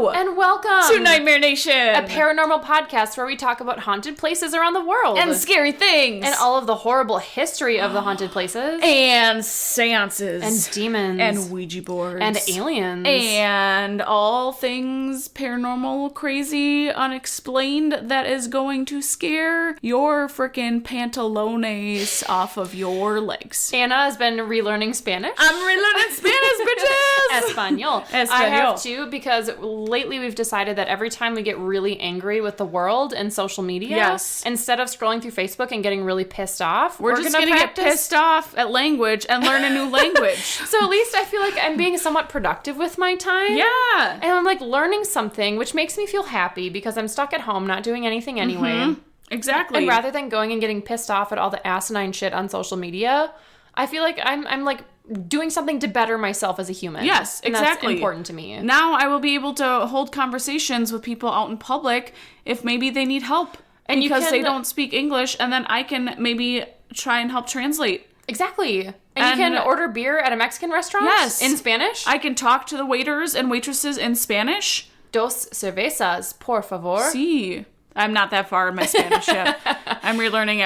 Hello! And welcome to Nightmare Nation! A paranormal podcast where we talk about haunted places around the world. And scary things! And all of the horrible history of the haunted places. And seances. And demons. And Ouija boards. And aliens. And all things paranormal, crazy, unexplained that is going to scare your frickin' pantalones off of your legs. Anna has been relearning Spanish. I'm relearning Spanish, bitches! Espanol. I have to, because lately we've decided that every time we get really angry with the world and social media, yes, instead of scrolling through Facebook and getting really pissed off, we're just going to get pissed off at language and learn a new language. So at least I feel like I'm being somewhat productive with my time. Yeah. And I'm like learning something, which makes me feel happy because I'm stuck at home not doing anything anyway. Mm-hmm. Exactly. And rather than going and getting pissed off at all the asinine shit on social media, I feel like I'm like doing something to better myself as a human. Yes, exactly. And that's important to me. Now I will be able to hold conversations with people out in public if maybe they need help. And because they don't speak English, and then I can maybe try and help translate. Exactly. And you can order beer at a Mexican restaurant? Yes. In Spanish? I can talk to the waiters and waitresses in Spanish. Dos cervezas, por favor. Sí. I'm not that far in my Spanish yet. I'm relearning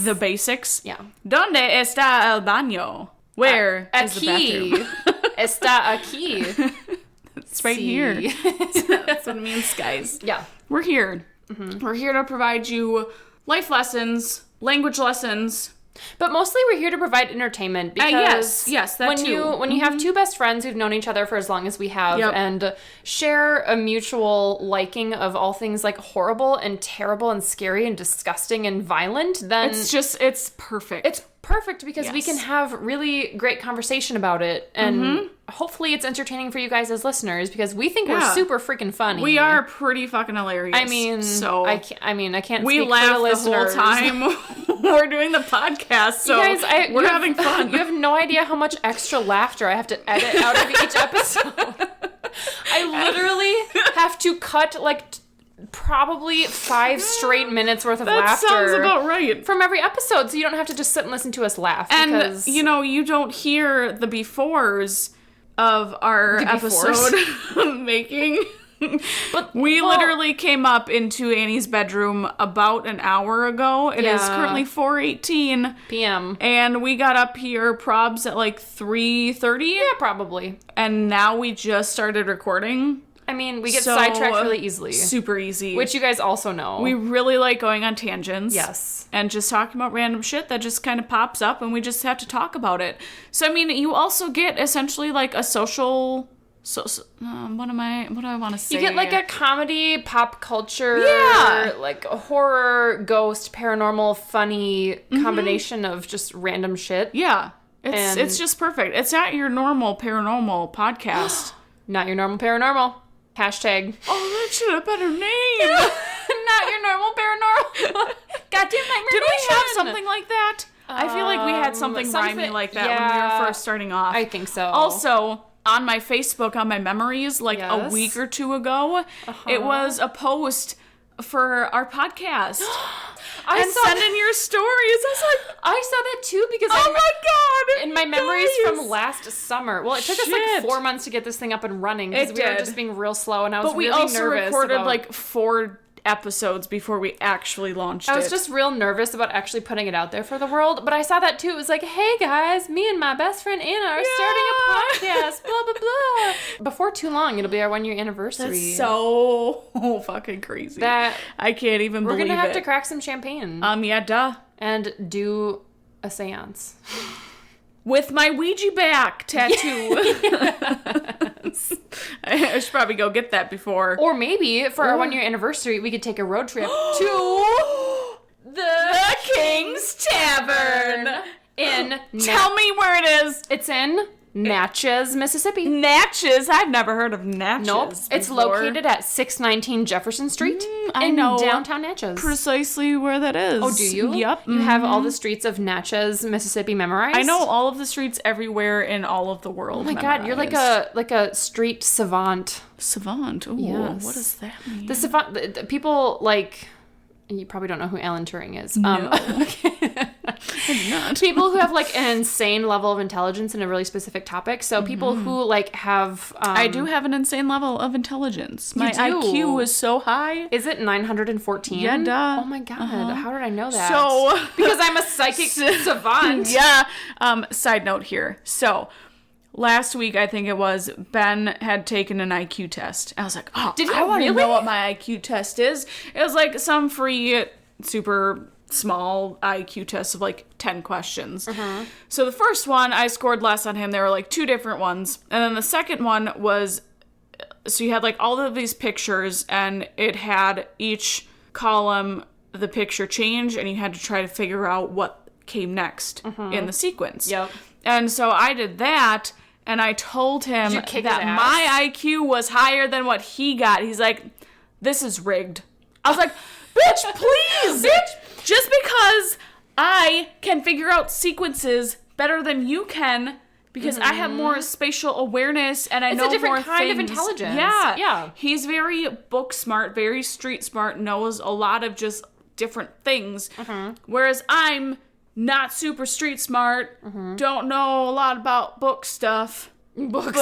the basics. Yeah. ¿Dónde está el baño? Where is the bathroom? Está aquí. It's right here. That's what it means, guys. Yeah. We're here. Mm-hmm. We're here to provide you life lessons, language lessons. But mostly we're here to provide entertainment because yes, that when too. You have two best friends who've known each other for as long as we have and share a mutual liking of all things like horrible and terrible and scary and disgusting and violent, then it's perfect. It's perfect because we can have really great conversation about it, and hopefully it's entertaining for you guys as listeners because we think we're super freaking funny. We are pretty fucking hilarious. I mean, I can't we speak laugh for the listeners. whole time we're doing the podcast, so you guys, we're having fun. You have no idea how much extra laughter I have to edit out of each episode. I literally have to cut probably 5 straight minutes worth of laughter. That sounds about right. From every episode, so you don't have to just sit and listen to us laugh. And, because you don't hear the befores of our episode making. But we literally came up into Annie's bedroom about an hour ago. It is currently 4:18 p.m. And we got up here probs at 3:30. Yeah, probably. And now we just started recording. I mean, we get sidetracked really easily. Super easy. Which you guys also know. We really like going on tangents. Yes. And just talking about random shit that just kind of pops up and we just have to talk about it. So, I mean, you also get essentially a social... what do I want to say? You get a comedy, pop culture, horror, ghost, paranormal, funny combination of just random shit. Yeah. It's just perfect. It's not your normal paranormal podcast. Not your normal paranormal. Hashtag. Oh, that should have been her name. Not your normal paranormal. Goddamn Nightmare Did we Nation. have something like that? I feel like we had something rhymey like that when we were first starting off. I think so. Also, on my Facebook, on my memories, a week or two ago, it was a post for our podcast. Send in your stories. I saw that too because oh my god! In my memories from last summer. Well, it took us 4 months to get this thing up and running because we were just being real slow, and I was really nervous. But we also recorded 4 episodes before we actually launched it. I was just real nervous about actually putting it out there for the world, but I saw that too. It was hey guys, me and my best friend Anna are starting a podcast, blah, blah, blah. Before too long, it'll be our 1-year anniversary. That's so fucking crazy. That I can't even believe it. We're gonna have to crack some champagne. Yeah, duh. And do a seance. With my Ouija back tattoo. Yes. I should probably go get that before. Or maybe for our 1-year anniversary, we could take a road trip to the King's Tavern. Tell me where it is. It's in Natchez, Mississippi. Natchez? I've never heard of Natchez. Nope. Before. It's located at 619 Jefferson Street in downtown Natchez. Precisely where that is. Oh, do you? Yep. You have all the streets of Natchez, Mississippi memorized? I know all of the streets everywhere in all of the world. Oh my god, you're like a street savant. Savant? Ooh, yes. What does that mean? The savant, people You probably don't know who Alan Turing is. No. I do not. People who have like an insane level of intelligence in a really specific topic. So people who like have... I do have an insane level of intelligence. My IQ is so high. Is it 914? Yeah, duh. Oh my God. How did I know that? So... because I'm a psychic savant. Yeah. Side note here. So... last week, I think it was, Ben had taken an IQ test. I was like, oh, I want to know what my IQ test is. It was like some free, super small IQ test of like 10 questions. So the first one, I scored less on him. There were like 2 different ones. And then the second one was, so you had like all of these pictures and it had each column, the picture change, and you had to try to figure out what came next in the sequence. Yep. And so I did that. And I told him that my IQ was higher than what he got. He's like, this is rigged. I was like, bitch, please. Bitch. Just because I can figure out sequences better than you can, because I have more spatial awareness and I know more things. It's a different kind of intelligence. Yeah. He's very book smart, very street smart, knows a lot of just different things. Whereas I'm... not super street smart, don't know a lot about book stuff. But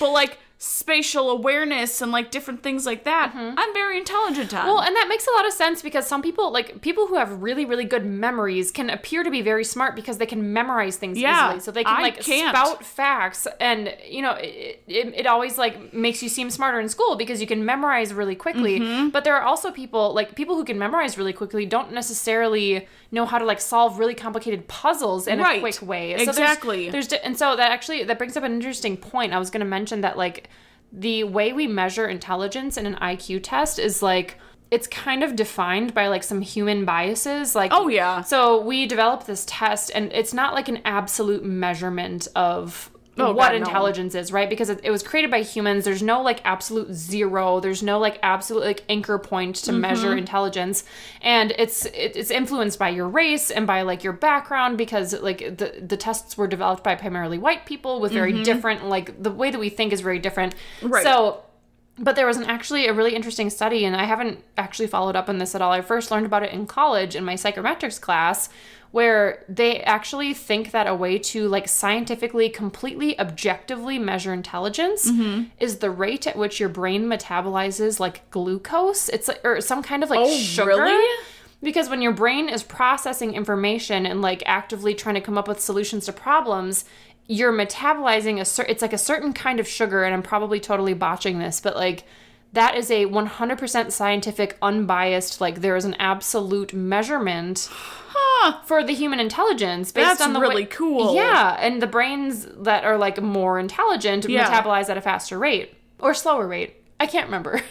like spatial awareness and like different things like that, I'm very intelligent on. Well, and that makes a lot of sense because some people, like people who have really, really good memories can appear to be very smart because they can memorize things easily. So they can spout facts, and you know, it always like makes you seem smarter in school because you can memorize really quickly. But there are also people who can memorize really quickly don't necessarily know how to like solve really complicated puzzles in a quick way. So exactly. And so that brings up an interesting point. I was going to mention that like the way we measure intelligence in an IQ test is like, it's kind of defined by like some human biases. Like, oh yeah. So we developed this test and it's not like an absolute measurement of intelligence is, right? Because it was created by humans. There's no like absolute zero. There's no like absolute like anchor point to measure intelligence. And it's influenced by your race and by like your background, because like the tests were developed by primarily white people with very different, like the way that we think is very different. Right. So, but there was actually a really interesting study, and I haven't actually followed up on this at all. I first learned about it in college in my psychometrics class, where they actually think that a way to like scientifically, completely objectively measure intelligence is the rate at which your brain metabolizes like glucose. It's like, or some kind of like sugar. Really? Because when your brain is processing information and like actively trying to come up with solutions to problems, you're metabolizing it's like a certain kind of sugar, and I'm probably totally botching this, but like that is a 100% scientific, unbiased, like there is an absolute measurement for the human intelligence based on the really cool. Yeah, and the brains that are like more intelligent metabolize at a faster rate or slower rate. I can't remember.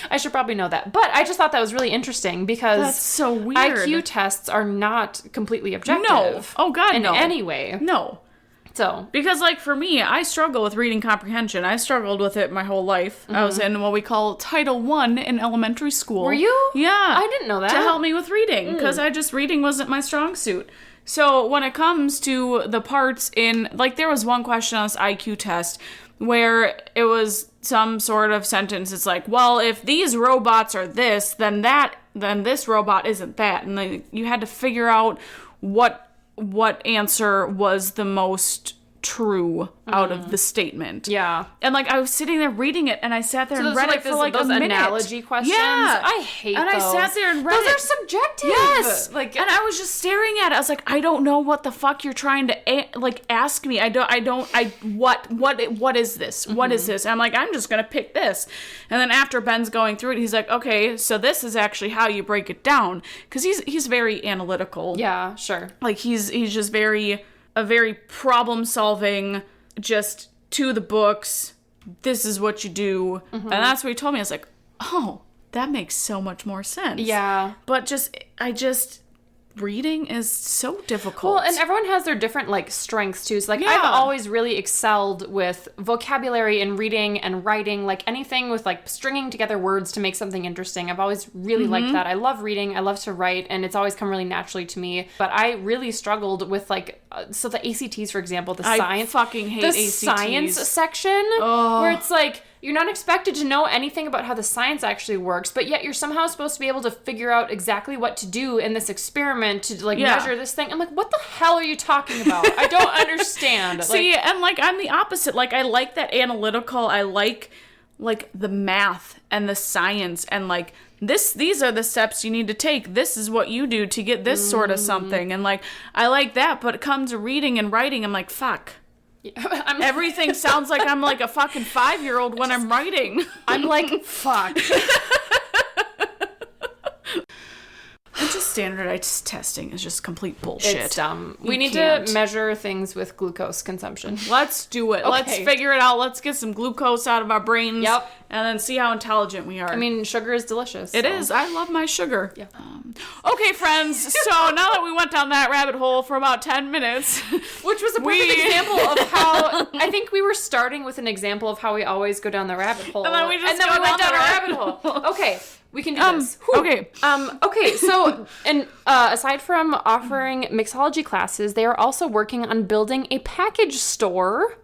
I should probably know that. But I just thought that was really interesting because that's so weird. IQ tests are not completely objective. No. Oh God, no. In any way. No. So, because like for me, I struggle with reading comprehension. I struggled with it my whole life. I was in what we call Title I in elementary school. Were you? Yeah. I didn't know that. To help me with reading, because reading wasn't my strong suit. So when it comes to the parts in, like there was one question on this IQ test where it was some sort of sentence. It's like, well, if these robots are this, then this robot isn't that. And then you had to figure out what answer was the most true out of the statement. Yeah. And like I was sitting there reading it, and I sat there and read it for like a minute. Analogy questions. Yeah. I hate those. And I sat there and read it. Those are subjective. Yes. Like, and I was just staring at it. I was like, I don't know what the fuck you're trying to like ask me. What is this? What is this? And I'm like, I'm just going to pick this. And then after Ben's going through it, he's like, okay, so this is actually how you break it down. Cause he's very analytical. Yeah, sure. Like he's just very problem solving, just to the books, this is what you do. And that's what he told me. I was like, oh, that makes so much more sense. Yeah. But reading is so difficult. Well, and everyone has their different like strengths too. So like I've always really excelled with vocabulary and reading and writing, like anything with like stringing together words to make something interesting. I've always really liked that. I love reading. I love to write, and it's always come really naturally to me. But I really struggled with like the ACTs, for example, I fucking hate ACTs. Science section where it's like you're not expected to know anything about how the science actually works, but yet you're somehow supposed to be able to figure out exactly what to do in this experiment to like measure this thing. I'm like, what the hell are you talking about? I don't understand. See, and like I'm the opposite. Like I like that analytical. I like the math and the science and like these are the steps you need to take. This is what you do to get this sort of something. And like I like that, but it comes to reading and writing, I'm like, fuck. Everything sounds like I'm like a fucking 5-year-old when I'm writing. I'm like, fuck. And just standardized testing is just complete bullshit. It's dumb. We need to measure things with glucose consumption. Let's do it. Okay. Let's figure it out. Let's get some glucose out of our brains. Yep. And then see how intelligent we are. I mean, sugar is delicious. It is. I love my sugar. Yeah. Okay, friends. So now that we went down that rabbit hole for about 10 minutes. Which was a perfect example of how... I think we were starting with an example of how we always go down the rabbit hole. And then we went down a rabbit hole. Okay. We can do this. Okay. Okay, so, and aside from offering mixology classes, they are also working on building a package store.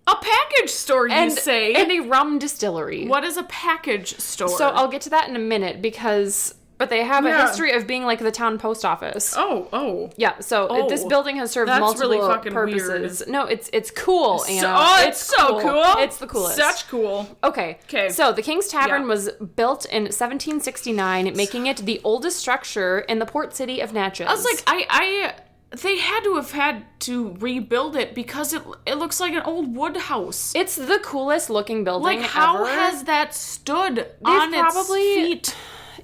A package store, you say? And a rum distillery. What is a package store? So I'll get to that in a minute because... But they have a history of being like the town post office. Oh. Yeah, so this building has served multiple really fucking purposes. Weird. No, it's cool, Anna. It's so cool. It's the coolest. Such cool. Okay. So the King's Tavern was built in 1769, making it the oldest structure in the port city of Natchez. I was like, they had to rebuild it because it looks like an old wood house. It's the coolest looking building how ever. has that stood on its feet?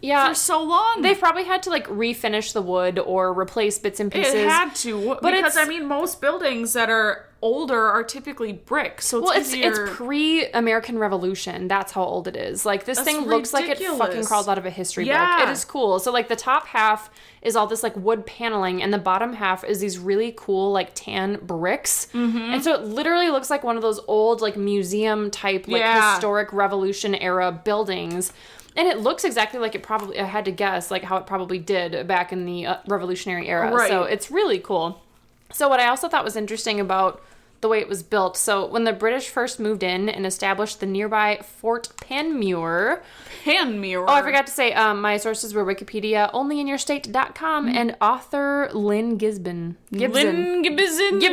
Yeah, for so long. They've probably had to like refinish the wood or replace bits and pieces. It had to, but because I mean, most buildings that are older are typically brick, so it's easier. It's pre-American Revolution. That's how old it is. Like this thing looks like it fucking crawled out of a history book. It is cool. So like the top half is all this like wood paneling, and the bottom half is these really cool like tan bricks. Mm-hmm. And so it literally looks like one of those old like museum type like historic Revolution era buildings. And it looks exactly like I had to guess, like how it probably did back in the Revolutionary era. Right. So it's really cool. So what I also thought was interesting about the way it was built. So when the British first moved in and established the nearby Fort Panmure. Oh, I forgot to say, my sources were Wikipedia, onlyinyourstate.com, and author Lynn Gibson. Gibson.com.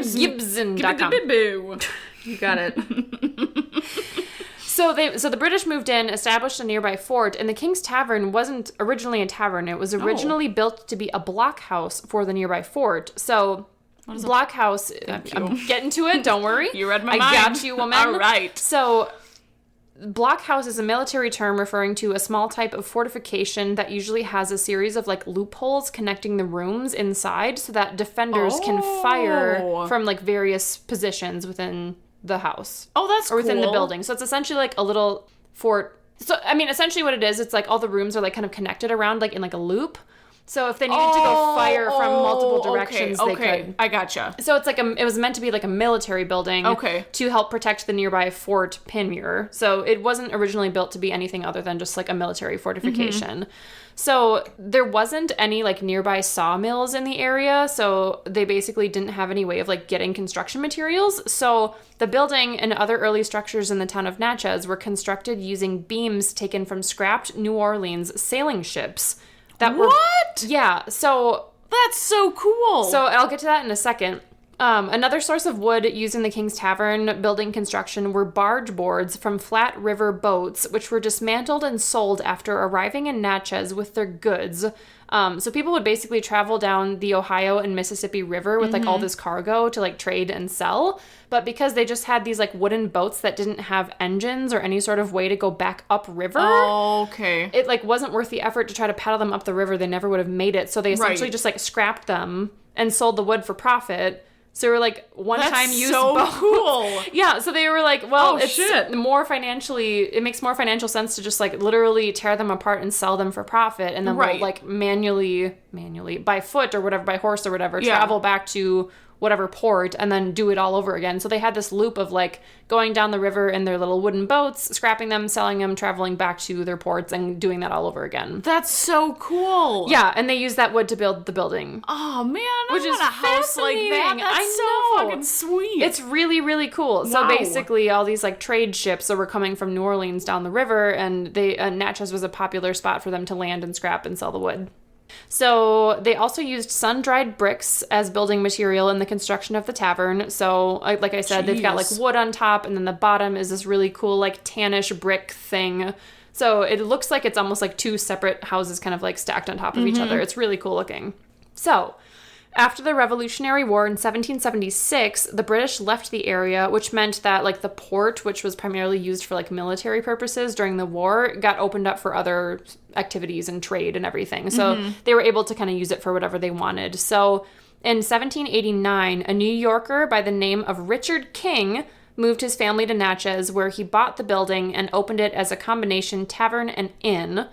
You got it. So the British moved in, established a nearby fort, and the King's Tavern wasn't originally a tavern. It was originally built to be a blockhouse for the nearby fort. So, blockhouse, I'm getting to it, don't worry. You read my mind. I got you, woman. All right. So, blockhouse is a military term referring to a small type of fortification that usually has a series of like loopholes connecting the rooms inside so that defenders can fire from like various positions within the house. Oh, that's cool. Or within the building. So it's essentially like a little fort. So, I mean, essentially what it is, it's like all the rooms are like kind of connected around like in like a loop. So if they needed to go fire from multiple directions, they could. I gotcha. So it's like it was meant to be like a military building to help protect the nearby Fort Panmure. So it wasn't originally built to be anything other than just like a military fortification. Mm-hmm. So there wasn't any like nearby sawmills in the area, so they basically didn't have any way of like getting construction materials. So the building and other early structures in the town of Natchez were constructed using beams taken from scrapped New Orleans sailing ships. Yeah, so... That's so cool! So I'll get to that in a second. Another source of wood used in the King's Tavern building construction were barge boards from Flat River boats, which were dismantled and sold after arriving in Natchez with their goods. So people would basically travel down the Ohio and Mississippi River with like all this cargo to like trade and sell. But because they just had these like wooden boats that didn't have engines or any sort of way to go back upriver, it like wasn't worth the effort to try to paddle them up the river. They never would have made it. So they essentially just like scrapped them and sold the wood for profit. So they were like one-time use boats. Cool. Yeah, so they were like, well, it makes more financial sense to just like literally tear them apart and sell them for profit, and then we'll like manually by foot or whatever, by horse or whatever, travel back to whatever port and then do it all over again. So they had this loop of like going down the river in their little wooden boats, scrapping them, selling them, traveling back to their ports and doing that all over again. That's so cool. Yeah, and they used that wood to build the building. Oh man, I want a house like that. That's so fucking sweet. It's really, really cool. Wow. So basically all these like trade ships that were coming from New Orleans down the river, and Natchez was a popular spot for them to land and scrap and sell the wood. So they also used sun-dried bricks as building material in the construction of the tavern. So like I said, they've got like wood on top, and then the bottom is this really cool like tannish brick thing. So it looks like it's almost like two separate houses kind of like stacked on top of each other. It's really cool looking. So after the Revolutionary War in 1776, the British left the area, which meant that like the port, which was primarily used for like military purposes during the war, got opened up for other activities and trade and everything. So they were able to kind of use it for whatever they wanted. So in 1789, a New Yorker by the name of Richard King moved his family to Natchez, where he bought the building and opened it as a combination tavern and inn,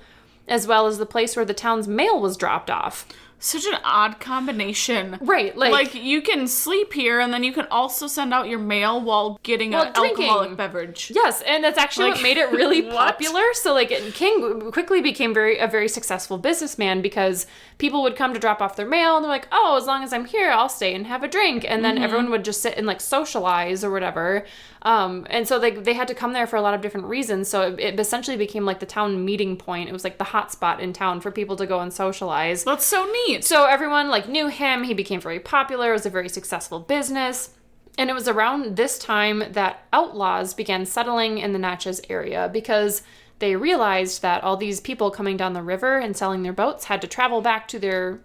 as well as the place where the town's mail was dropped off. Such an odd combination. Right. Like you can sleep here and then you can also send out your mail while getting an alcoholic beverage. Yes, and that's actually what made it really popular. So like King quickly became a very successful businessman because people would come to drop off their mail and they're like, oh, as long as I'm here, I'll stay and have a drink. And then everyone would just sit and like socialize or whatever. And so they had to come there for a lot of different reasons. So it essentially became like the town meeting point. It was like the hot spot in town for people to go and socialize. That's so neat. So everyone like knew him. He became very popular. It was a very successful business. And it was around this time that outlaws began settling in the Natchez area because they realized that all these people coming down the river and selling their boats had to travel back to their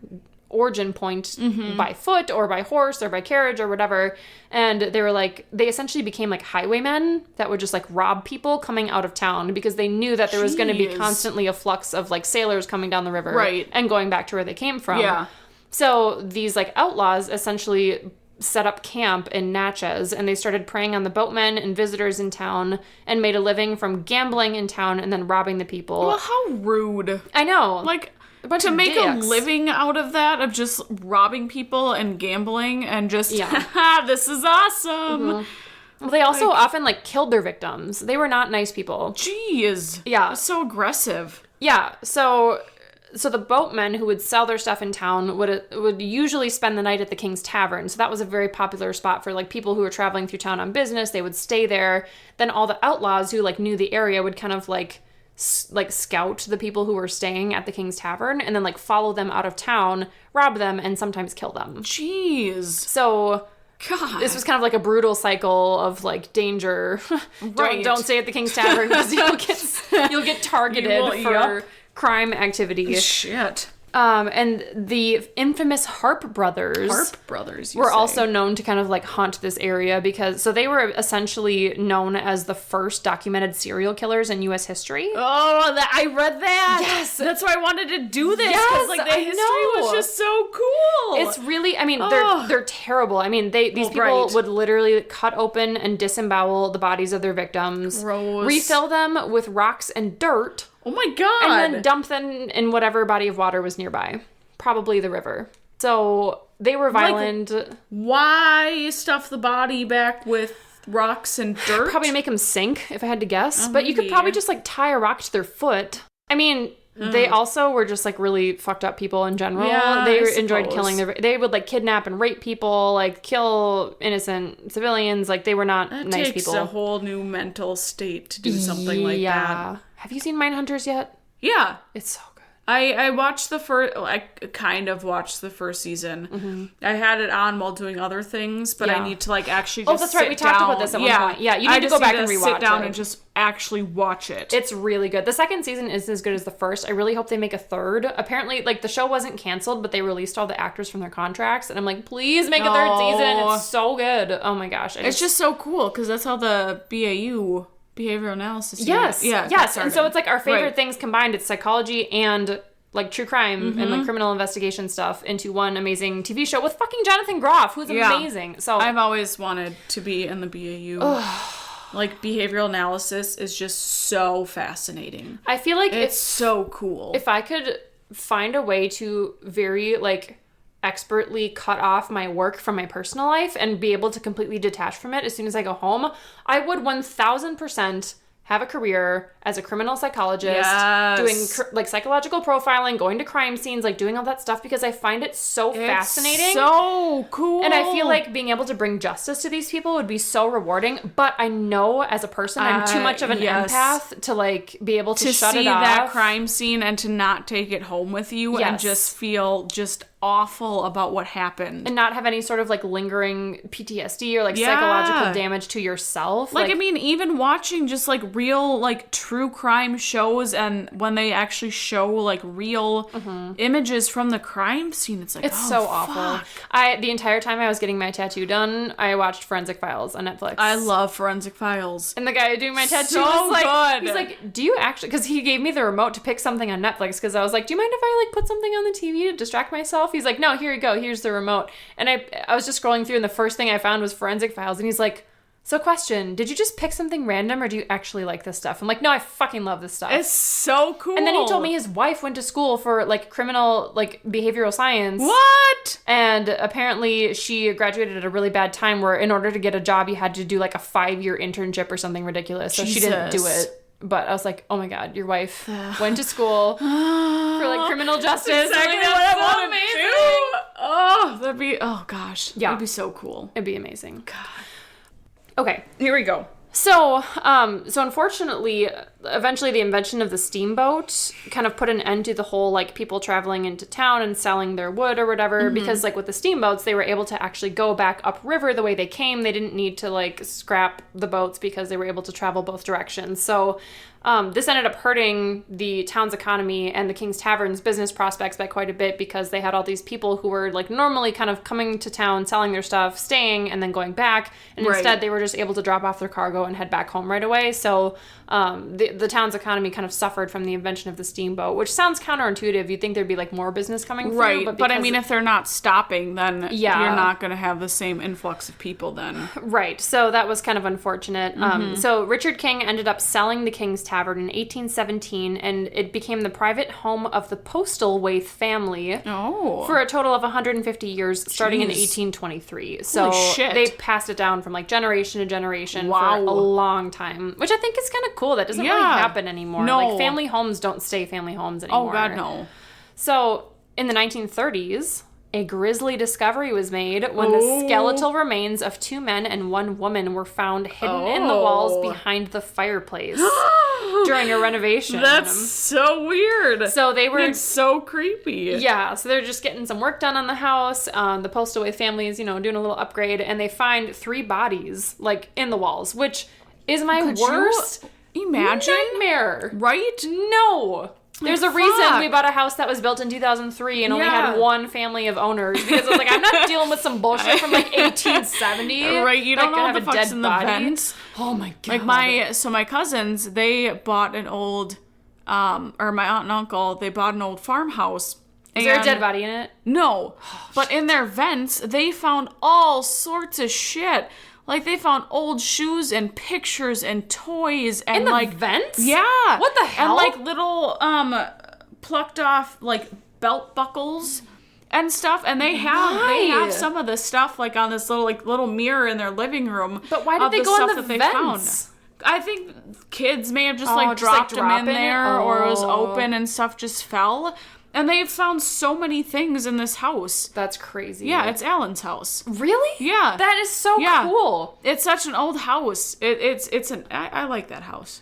origin point by foot or by horse or by carriage or whatever. And they were like, they essentially became like highwaymen that would just like rob people coming out of town because they knew that there was going to be constantly a flux of like sailors coming down the river and going back to where they came from. Yeah. So these like outlaws essentially set up camp in Natchez, and they started preying on the boatmen and visitors in town and made a living from gambling in town and then robbing the people. Well, how rude. I know. Like, to make a living out of that, of just robbing people and gambling and just, haha, this is awesome. Well, they also often, like, killed their victims. They were not nice people. Jeez. Yeah. That's so aggressive. Yeah, so the boatmen who would sell their stuff in town would usually spend the night at the King's Tavern. So that was a very popular spot for, like, people who were traveling through town on business. They would stay there. Then all the outlaws who, like, knew the area would kind of, like scout the people who were staying at the King's Tavern and then like follow them out of town, rob them, and sometimes kill them. Jeez. So God, this was kind of like a brutal cycle of like danger. Don't stay at the King's Tavern because you'll get targeted for crime activity. Shit. And the infamous Harpe Brothers were also known to kind of like haunt this area because they were essentially known as the first documented serial killers in U.S. history. Oh, I read that. Yes. That's why I wanted to do this. Yes, like the history was just so cool. It's really, I mean, they're terrible. I mean, these people would literally cut open and disembowel the bodies of their victims. Gross. Refill them with rocks and dirt. Oh my God. And then dump them in whatever body of water was nearby. Probably the river. So they were violent. Like, why stuff the body back with rocks and dirt? Probably to make them sink, if I had to guess. But you could probably just like tie a rock to their foot. I mean, they also were just like really fucked up people in general. Yeah, they enjoyed killing they would like kidnap and rape people, like kill innocent civilians. Like they were not nice people. It takes a whole new mental state to do something like that. Have you seen Mindhunters yet? Yeah. It's so good. I watched I kind of watched the first season. I had it on while doing other things, but I need to like actually just that's right. We talked about this at one point. Yeah, you need to go back and rewatch it. Sit down and just actually watch it. It's really good. The second season is as good as the first. I really hope they make a third. Apparently, like the show wasn't canceled, but they released all the actors from their contracts, and I'm like, please make a third season. It's so good. Oh my gosh. It's just so cool because that's how the BAU behavioral analysis. Yes. And so it's like our favorite things combined. It's psychology and like true crime and like criminal investigation stuff into one amazing TV show with fucking Jonathan Groff, who's amazing. So I've always wanted to be in the BAU. Like behavioral analysis is just so fascinating. I feel like it's so cool. If I could find a way to very like expertly cut off my work from my personal life and be able to completely detach from it as soon as I go home, I would 1000% have a career as a criminal psychologist, doing like psychological profiling, going to crime scenes, like doing all that stuff, because I find it so fascinating. So cool. And I feel like being able to bring justice to these people would be so rewarding. But I know as a person, I'm too much of an empath to like be able to shut it off. To see that crime scene and to not take it home with you and just feel just awful about what happened. And not have any sort of like lingering PTSD or like psychological damage to yourself. Like, I mean, even watching just like real like true crime shows, and when they actually show like real images from the crime scene, it's like, it's so awful. The entire time I was getting my tattoo done, I watched Forensic Files on Netflix. I love Forensic Files. And the guy doing my tattoo was like, he's like, do you actually, because he gave me the remote to pick something on Netflix, because I was like, do you mind if I like put something on the TV to distract myself? He's like, no, here you go. Here's the remote. And I was just scrolling through, and the first thing I found was Forensic Files. And he's like, so question, did you just pick something random, or do you actually like this stuff? I'm like, no, I fucking love this stuff. It's so cool. And then he told me his wife went to school for like criminal, like behavioral science. What? And apparently she graduated at a really bad time where in order to get a job, you had to do like a 5-year internship or something ridiculous. So she didn't do it. But I was like, oh my God, your wife went to school for like criminal justice. That's exactly what I want to do. Oh, that'd be, oh gosh. Yeah. That'd be so cool. It'd be amazing. God. Okay. Here we go. So unfortunately, eventually the invention of the steamboat kind of put an end to the whole, like, people traveling into town and selling their wood or whatever, because, like, with the steamboats, they were able to actually go back upriver the way they came. They didn't need to, like, scrap the boats because they were able to travel both directions. So this ended up hurting the town's economy and the King's Tavern's business prospects by quite a bit, because they had all these people who were, like, normally kind of coming to town, selling their stuff, staying, and then going back. And instead, they were just able to drop off their cargo and head back home right away. So the town's economy kind of suffered from the invention of the steamboat, which sounds counterintuitive. You'd think there'd be, like, more business coming through. Right, but I mean, if they're not stopping, then you're not going to have the same influx of people then. Right, so that was kind of unfortunate. So Richard King ended up selling the King's Tavern in 1817, and it became the private home of the Postlethwaite family for a total of 150 years, starting in 1823. So they passed it down from, like, generation to generation for a long time, which I think is kind of cool. That doesn't really happen anymore. No. Like, family homes don't stay family homes anymore. Oh, God, no. So in the 1930s, a grisly discovery was made when the skeletal remains of 2 men and 1 woman were found hidden in the walls behind the fireplace during a renovation. That's so weird. So they were... It's so creepy. Yeah, so they're just getting some work done on the house. The Postlethwaite family is, doing a little upgrade, and they find 3 bodies, like, in the walls, which is my worst nightmare. Right? No. There's a reason we bought a house that was built in 2003 and only had 1 family of owners, because I was like, I'm not dealing with some bullshit from, like, 1870. Right, you don't know what the fuck's in the body. vents. Oh my God. Like my cousins, they bought an old, or my aunt and uncle, they bought an old farmhouse. Is there a dead body in it? No. But in their vents, they found all sorts of shit. Like, they found old shoes and pictures and toys and, in the like... vents? Yeah. What the hell? And, like, little, plucked off, like, belt buckles and stuff. And they have some of this stuff, like, on this little mirror in their living room. But why did they go in the vents? I think kids may have just, dropped them in there, or it was open and stuff just fell. And they've found so many things in this house. That's crazy. Yeah, it's Alan's house. Really? Yeah. That is so cool. It's such an old house. I like that house.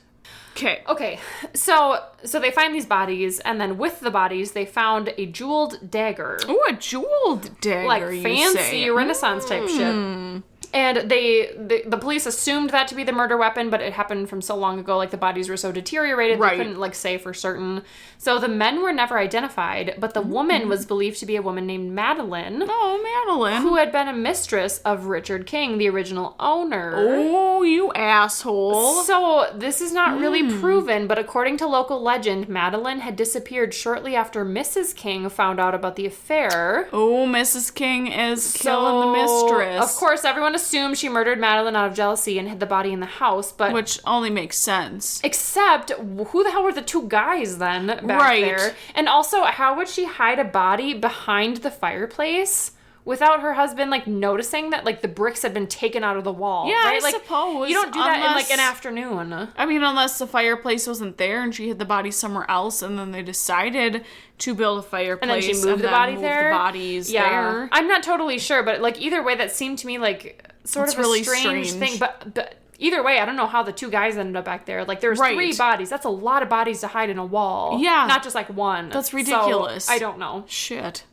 Okay. So they find these bodies, and then with the bodies, they found a jeweled dagger. Oh, a jeweled dagger, like fancy Renaissance type shit. And the police assumed that to be the murder weapon, but it happened from so long ago, like the bodies were so deteriorated, they couldn't, like, say for certain. So the men were never identified, but the woman was believed to be a woman named Madeline. Oh, Madeline. Who had been a mistress of Richard King, the original owner. Oh, you asshole. So, this is not really proven, but according to local legend, Madeline had disappeared shortly after Mrs. King found out about the affair. Oh, Mrs. King is killing the mistress. Of course, everyone assumed she murdered Madeline out of jealousy and hid the body in the house, but... Which only makes sense. Except, who the hell were the two guys then back there? And also, how would she hide a body behind the fireplace without her husband, like, noticing that, like, the bricks had been taken out of the wall? Yeah, right? I suppose. You don't do that in, like, an afternoon. I mean, unless the fireplace wasn't there and she hid the body somewhere else, and then they decided to build a fireplace. And then she moved the body there? The bodies there. I'm not totally sure, but, like, either way, that seemed to me, like, sort of really a strange thing. But either way, I don't know how the two guys ended up back there. Like, there's 3 bodies. That's a lot of bodies to hide in a wall. Yeah. Not just, like, one. That's ridiculous. So, I don't know. Shit.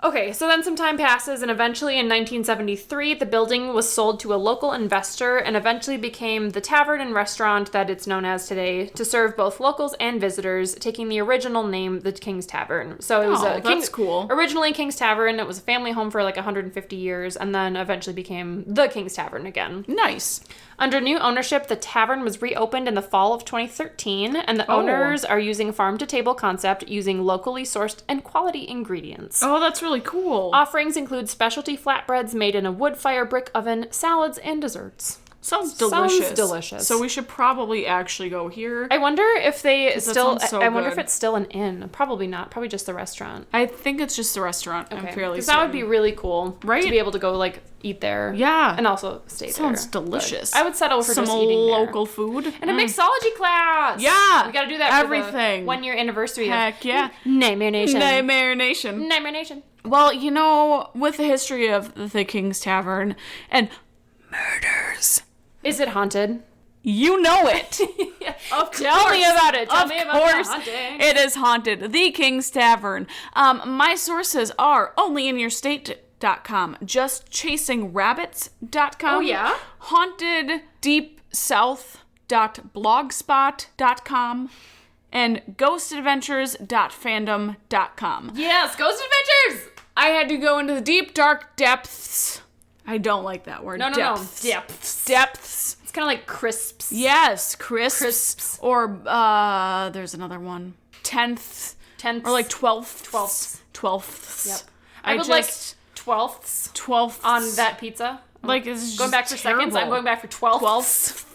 Okay, so then some time passes, and eventually in 1973, the building was sold to a local investor and eventually became the tavern and restaurant that it's known as today to serve both locals and visitors, taking the original name, the King's Tavern. So it was that's cool. Originally King's Tavern. It was a family home for like 150 years, and then eventually became the King's Tavern again. Nice. Under new ownership, the tavern was reopened in the fall of 2013, and the owners are using farm-to-table concept using locally sourced and quality ingredients. Oh, that's really cool. Offerings include specialty flatbreads made in a wood fire brick oven, salads, and desserts. Sounds delicious. Sounds delicious. So we should probably actually go here. I wonder if they still... So I wonder if it's still an inn. Probably not. Probably just the restaurant. I think it's just the restaurant. Okay. I'm fairly certain. Because that would be really cool. Right? To be able to go, like, eat there. Yeah. And also stay there. Sounds delicious. But I would settle for some just eating local food. And a mixology class. Yeah. We got to do that everything. For the 1-year anniversary. Heck yeah. Nightmare Nation. Nightmare Nation. Nightmare Nation. Well, you know, with the history of the King's Tavern and murders... Is it haunted? You know it. Tell me about it. Tell me about the haunting. It is haunted. The King's Tavern. My sources are onlyinyourstate.com, justchasingrabbits.com. Oh, yeah? haunteddeepsouth.blogspot.com, and ghostadventures.fandom.com. Yes, Ghost Adventures! I had to go into the deep, dark depths. I don't like that word. No. Depths. Depths. It's kind of like crisps. Yes, crisps. Or, there's another one. Tenths. Or like twelfths. Yep. I would like twelfths. On that pizza. Like, it's going back for terrible. seconds. I'm going back for twelfths.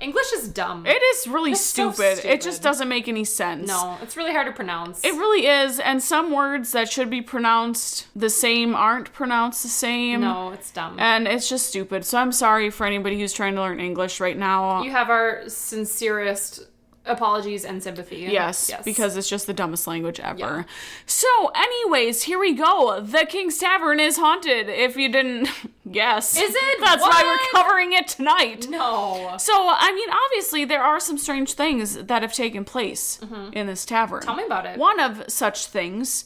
English is dumb. It is really stupid. So stupid. It just doesn't make any sense. No, it's really hard to pronounce. It really is, and some words that should be pronounced the same aren't pronounced the same. No, it's dumb. And it's just stupid. So I'm sorry for anybody who's trying to learn English right now. You have our sincerest apologies and sympathy. Yes, because it's just the dumbest language ever. Yeah. So, anyways, here we go. The King's Tavern is haunted, if you didn't guess. Is it? That's why we're covering it tonight. No. So, I mean, obviously, there are some strange things that have taken place in this tavern. Tell me about it. One of such things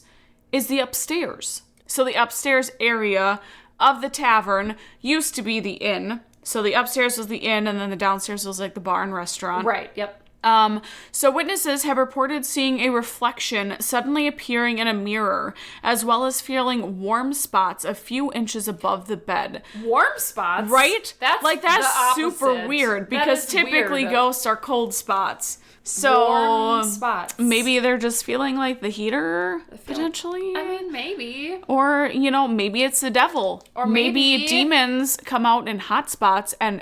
is the upstairs. So, the upstairs area of the tavern used to be the inn. So, the upstairs was the inn, and then the downstairs was like the bar and restaurant. Right, yep. So witnesses have reported seeing a reflection suddenly appearing in a mirror, as well as feeling warm spots a few inches above the bed. Warm spots? Right? That's super weird, because typically ghosts are cold spots. So warm spots. Maybe they're just feeling like the heater, potentially. I mean, maybe. Or, you know, maybe it's the devil. Or maybe demons come out in hot spots and,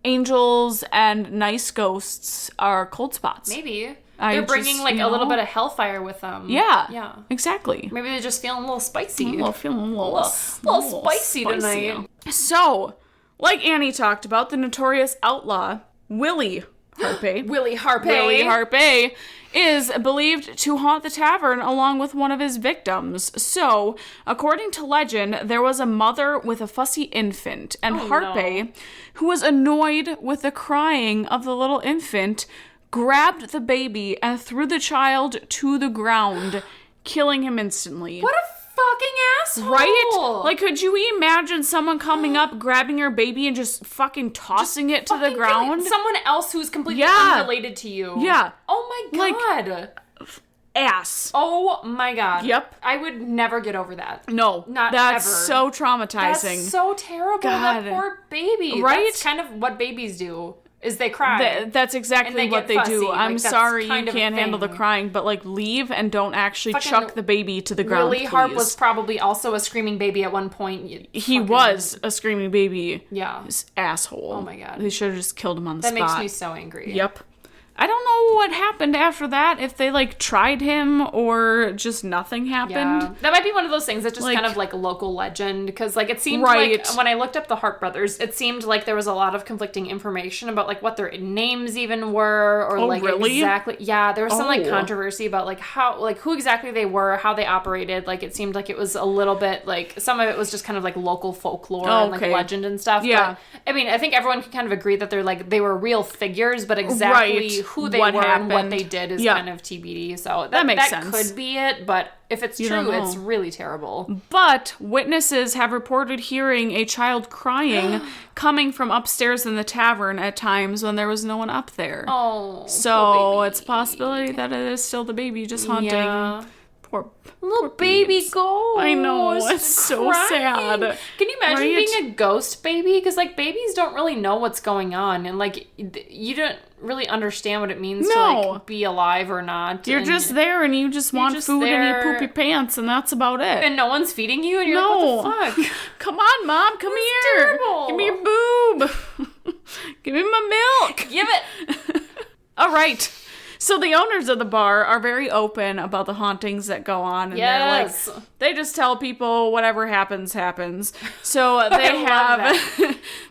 angels and nice ghosts are cold spots. Maybe. They're bringing like a little bit of hellfire with them. Yeah. Exactly. Maybe they're just feeling a little spicy. Feeling a little spicy tonight. So, like Annie talked about, the notorious outlaw, Willie Harpe. Willie Harpe is believed to haunt the tavern along with one of his victims. So, according to legend, there was a mother with a fussy infant, and Harpe, who was annoyed with the crying of the little infant, grabbed the baby and threw the child to the ground, killing him instantly. What a fucking asshole! Right? Like, could you imagine someone coming up, grabbing your baby, and just fucking tossing it to the ground? Someone else who's completely unrelated to you. Yeah. Oh my god. ass. Oh my God. Yep. I would never get over that. No. Not that's ever. So traumatizing. That's so terrible. God. That poor baby. Right? That's kind of what babies do. Is they cry. That's exactly what they fussy. do. I'm like, sorry you kind of can't handle the crying, but like leave and don't actually chuck the baby to the ground, Really, please. Harpe was probably also a screaming baby at one point. He was a screaming baby. Yeah. Asshole. Oh my God. They should have just killed him on the spot. That makes me so angry. Yep. I don't know what happened after that, if they, like, tried him or just nothing happened. Yeah. That might be one of those things that's just like, kind of, like, a local legend, because, like, it seemed right. like, when I looked up the Harpe Brothers, it seemed like there was a lot of conflicting information about, like, what their names even were, or, like, really? exactly, yeah, there was some, like, controversy about, like, how, like, who exactly they were, how they operated, like, it seemed like it was a little bit, like, some of it was just kind of, like, local folklore and, like, legend and stuff, yeah. But, I mean, I think everyone can kind of agree that they're, like, they were real figures, but exactly who they were and what they did is kind of TBD. So that makes sense. That could be it, but if it's true, it's really terrible. But witnesses have reported hearing a child crying coming from upstairs in the tavern at times when there was no one up there. Oh, so it's a possibility that it is still the baby just haunting. Yeah. Poor baby ghost. I know, it's so sad. Can you imagine being a ghost baby? Because, like, babies don't really know what's going on, and, like, you don't really understand what it means to, like, be alive or not. You're just there, and you just want food and you poop your pants, and that's about it. And no one's feeding you, and you're like, what the fuck? Come on, Mom, come here. Terrible. Give me your boob. Give me my milk. Give it. All right. So the owners of the bar are very open about the hauntings that go on. And they're like, they just tell people whatever happens, happens. So they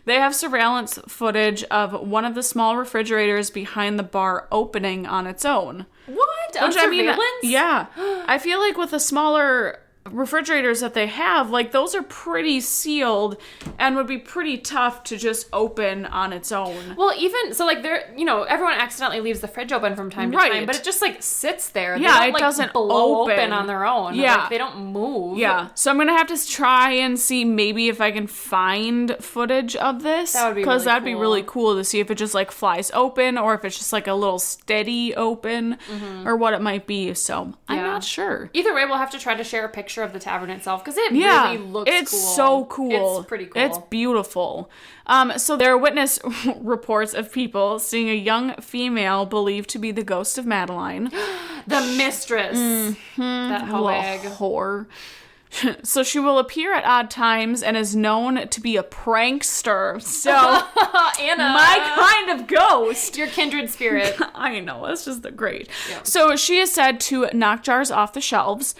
have surveillance footage of one of the small refrigerators behind the bar opening on its own. What? On surveillance? Yeah. I feel like with the smaller refrigerators that they have, like, those are pretty sealed and would be pretty tough to just open on its own. Well, even so, like, there, you know, everyone accidentally leaves the fridge open from time to time, but it just, like, sits there. Yeah, it doesn't blow open on their own. Yeah, like, they don't move. Yeah, so I'm gonna have to try and see maybe if I can find footage of this. That would be because that'd be really cool to see if it just, like, flies open or if it's just, like, a little steady open or what it might be. So I'm not sure. Either way, we'll have to try to share a picture of the tavern itself, because it really looks it's cool. It's so cool. It's pretty cool. It's beautiful. So there are witness reports of people seeing a young female believed to be the ghost of Madeline. The mistress. That hoag. Whore. So she will appear at odd times and is known to be a prankster. So Anna, my kind of ghost. Your kindred spirit. I know, that's just great. Yeah. So she is said to knock jars off the shelves.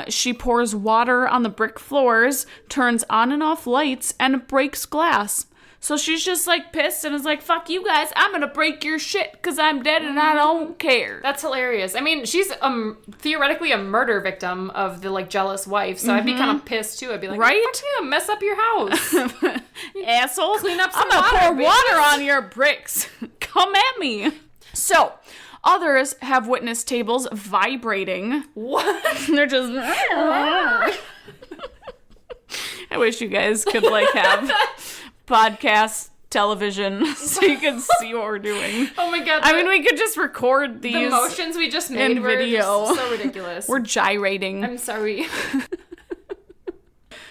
She pours water on the brick floors, turns on and off lights, and breaks glass. So she's just, like, pissed and is like, fuck you guys, I'm gonna break your shit because I'm dead and I don't care. That's hilarious. I mean, she's theoretically a murder victim of the, like, jealous wife, so I'd be kind of pissed too. I'd be like, fuck you, mess up your house. Asshole. Clean up some I'm gonna pour bitches. water on your bricks. Come at me. So, others have witnessed tables vibrating. What? They're just... I wish you guys could, like, have... podcast television so you can see what we're doing. Oh my god. I mean, we could just record these. The motions we just made were video. Just so ridiculous. We're gyrating. I'm sorry.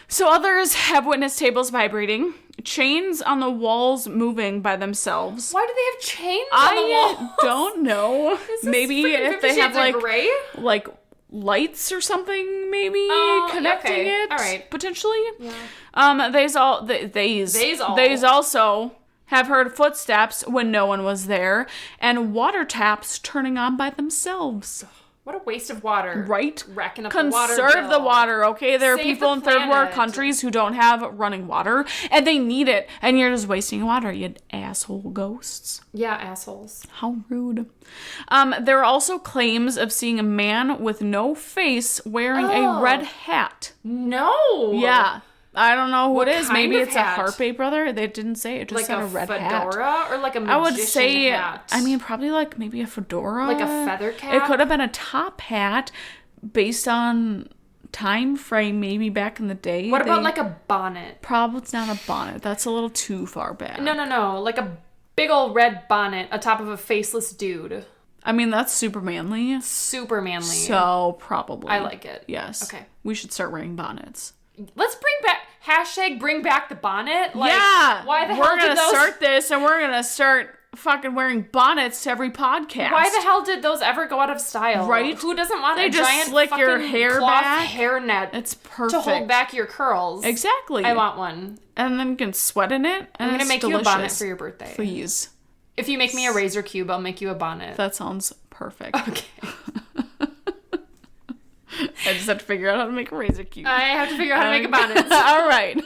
So others have witnessed tables vibrating, chains on the walls moving by themselves. Why do they have chains on the walls? I don't know. Maybe if they have like lights or something, maybe connecting it. All right, potentially. Yeah. They also have heard footsteps when no one was there, and water taps turning on by themselves. What a waste of water. Right? Racking up the water. Conserve the water, okay? There are Save people in the planet. third world countries who don't have running water, and they need it, and you're just wasting water, you asshole ghosts. Yeah, assholes. How rude. There are also claims of seeing a man with no face wearing a red hat. No! Yeah. I don't know who it is. Maybe it's hat? a Harpe brother. They didn't say it. Just like said a red hat. Like a fedora or like a magician I would say, hat? I mean, probably like maybe a fedora. Like a feather cap? It could have been a top hat based on time frame, maybe back in the day. What about like a bonnet? Probably it's not a bonnet. That's a little too far back. No. Like a big old red bonnet atop of a faceless dude. I mean, that's super manly. Super manly. So probably. I like it. Yes. Okay. We should start wearing bonnets. Let's bring back the bonnet. Like, yeah. Why the hell we're gonna start this, and we're gonna start fucking wearing bonnets to every podcast. Why the hell did those ever go out of style? Right? Who doesn't want a just giant slick your fucking hair cloth back? hairnet? It's perfect to hold back your curls. Exactly. I want one. And then you can sweat in it. And I'm gonna make delicious. you a bonnet for your birthday. Please. If you make me a razor cube, I'll make you a bonnet. That sounds perfect. Okay. I just have to figure out how to make a razor cube. I have to figure out how to make a bonnet. All right.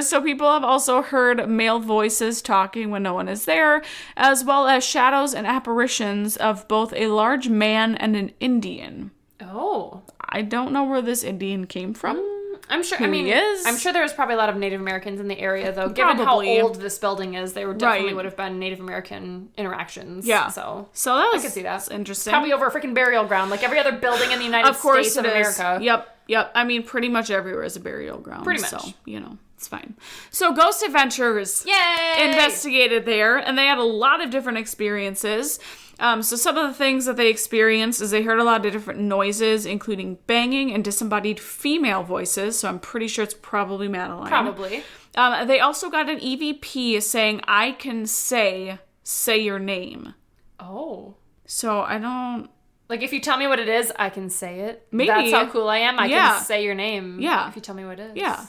So people have also heard male voices talking when no one is there, as well as shadows and apparitions of both a large man and an Indian. Oh. I don't know where this Indian came from. I'm sure. I'm sure there was probably a lot of Native Americans in the area, though. Given how old this building is, there definitely would have been Native American interactions. Yeah. So I could see that. That's interesting. Probably over a freaking burial ground, like every other building in the United States of America. Yep. I mean, pretty much everywhere is a burial ground. Pretty much. So, it's fine. So, Ghost Adventures. Yay! Investigated there, and they had a lot of different experiences. So some of the things that they experienced is they heard a lot of different noises, including banging and disembodied female voices. So I'm pretty sure it's probably Madeline. Probably. They also got an EVP saying, "I can say your name." Oh. So I don't... Like, if you tell me what it is, I can say it. Maybe. That's how cool I am. I can say your name. Yeah. If you tell me what it is. Yeah.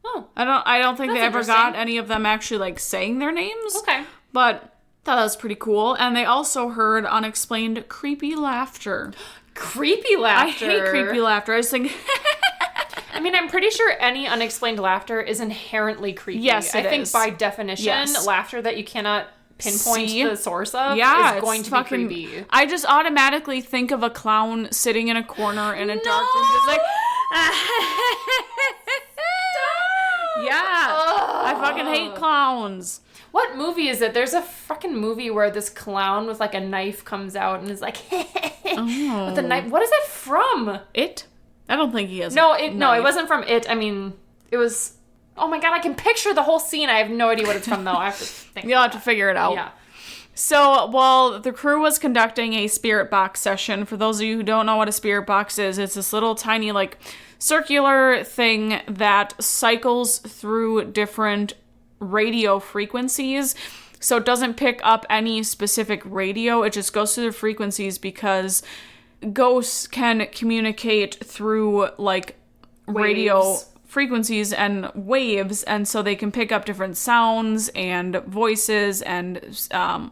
Oh. I don't think they ever got any of them actually, like, saying their names. Okay. But... thought that was pretty cool. And they also heard unexplained creepy laughter. Creepy laughter? I hate creepy laughter. I was thinking... I mean, I'm pretty sure any unexplained laughter is inherently creepy. Yes, I think by definition, laughter that you cannot pinpoint the source of is going to be creepy. I just automatically think of a clown sitting in a corner in a dark room just like... Yeah. I fucking hate clowns. What movie is it? There's a fucking movie where this clown with like a knife comes out and is like, with the knife. What is that from? It? I don't think he has. No, it wasn't from It. I mean, it was. Oh my god, I can picture the whole scene. I have no idea what it's from though. I have to think. You'll have to figure it out. Yeah. So while the crew was conducting a spirit box session, for those of you who don't know what a spirit box is, it's this little tiny like circular thing that cycles through different radio frequencies. So it doesn't pick up any specific radio. It just goes through the frequencies because ghosts can communicate through like radio frequencies and waves, and so they can pick up different sounds and voices and